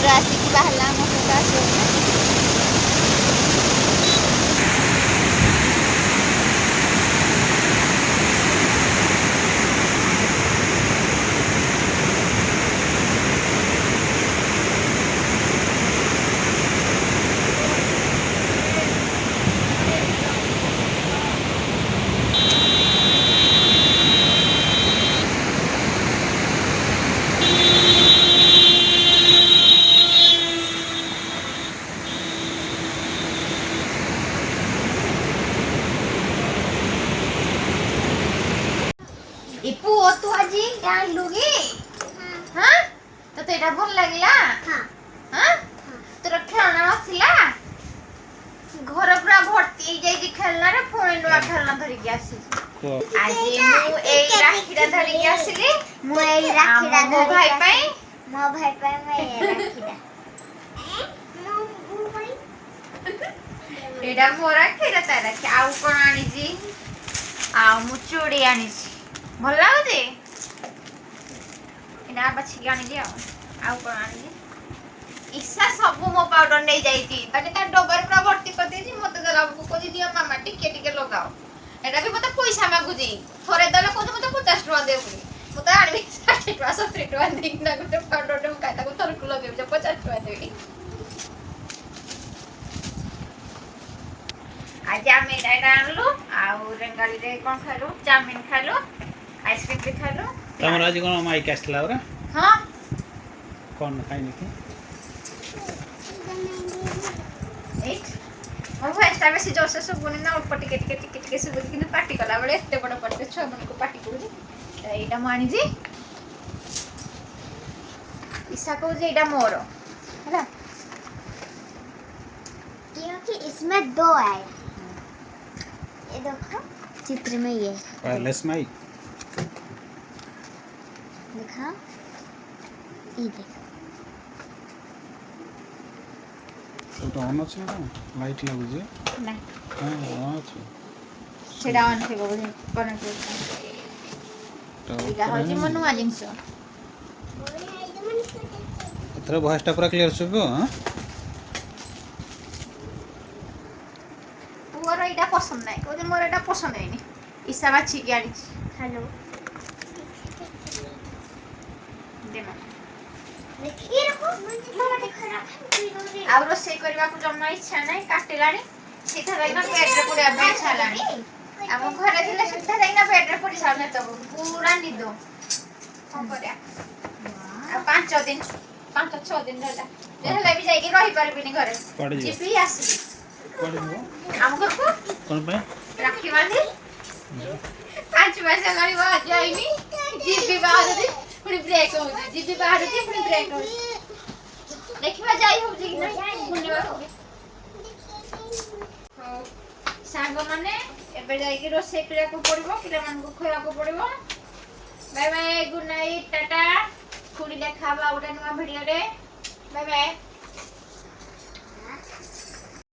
ଠାକୁର ଆସିକି ବାହାରିଲା ଆମ ସହିତ ଆସିବ। इपू तू आज डांस लुगी हां तो तेरा भल लागला हां हां तोरा खेलना आसिला घर पूरा भर्ती जाई जे खेलना रे फोन नुआ खेलना धरि के आसी आज मु एई राखीरा धरि के आसीली मु एई राखीरा धरि भाई पई मो भाई पई मैं एई राखीरा मो भाई एडा मोरा खेला तारा के आउ कोन आनी जी आ मु चूड़ी आनी भल लाଗୁଛି ଏନା ବାଛିକି ଆଣିଲି ଆଉ କଣ ଆଣିଲି ଇଶା ସବୁ ମୋ ପାଉଡର ନେଇ ଯାଇଛି ମାନେ ତା ଡବାର ପୁରା ଭର୍ତ୍ତି କରିଦେଇଛି ମତେ ଦେଲାକୁ କହୁଛି ଦିଅ ମାମା ଟିକେ ଟିକେ ଲଗାଅ ଏଟା ବି ମତେ ପଇସା ମାଗୁଛି ଥରେ ଦେଲେ କହୁଛି ମତେ 50 ଟଙ୍କା ଦେ ବୋଲି ମୁଁ ତ ଆଣିବି 60 ଟଙ୍କା 70 ଟଙ୍କା ଦେଇକି ନା ଗୋଟେ ପାଉଡର ଟେ କାଇ ତାକୁ ଥରକୁ ଲଗେଇବି 50 ଟଙ୍କା ଦେବି आज आम एटा आनलु आउ रेंगाली रे कोन खालु चाउमीन खालु आइसक्रीम भी खालु तमर आज कोन माइक आसला रे हां कोन खाइनी की एट हम फेस्टा में से जोसे सुबुनी ना ऊपर टिके सुबुनी किंतु पार्टी कला बळे एते बड़ पड़ते छ मन को पार्टी करू एटा मानी जी ईसा को जे एटा मोर हैला क्योंकि इसमें दो है ये देखो चित्र में ये वायरलेस माइक देखा ये देख तो ऑन আছে না লাইট লাগুছে না হ্যাঁ অন আছে সেটা অন থেকে বলি কনেক্ট তো এটা হচ্ছে মনু আজিনস এতরে ভয়েসটা পুরো ক্লিয়ার শুনবো হ্যাঁ পুরো এটা পছন্দ নাই কোদে মোর এটা পছন্দ হয়নি ইসা বাছি কি আনি হ্যালো देना देखिए रखो मामा देखरा आ रोसे करबा को जम्मा इच्छा नै काटेलानी सीधा जाइना बेड रे पड़े आबे छालानी हम घरे दिले सीधा जाइना बेड रे पड़ी सामने तो पूरा निदो हम करया आ 5 दिन 5-6 दिन रहला देहला भी जाई रही परबिनी घरे जीपी आसी कोड हो हम घर को कोन पे राखी बांधी आज वैसे गाड़ी बाहर जाईनी जीपी बाहर दे पुणी ब्रेक हो जी जीपी बाहर दे पुणी ब्रेक हो देखिबा जाई हो जी नहीं बुलवा हो सांग माने एबे जाई के रोसे पिरा को पड़िबो पिरा मन को खया को पड़िबो bye bye good night tata खुडी देखाबा उडा नुवा वीडियो रे बाय बाय।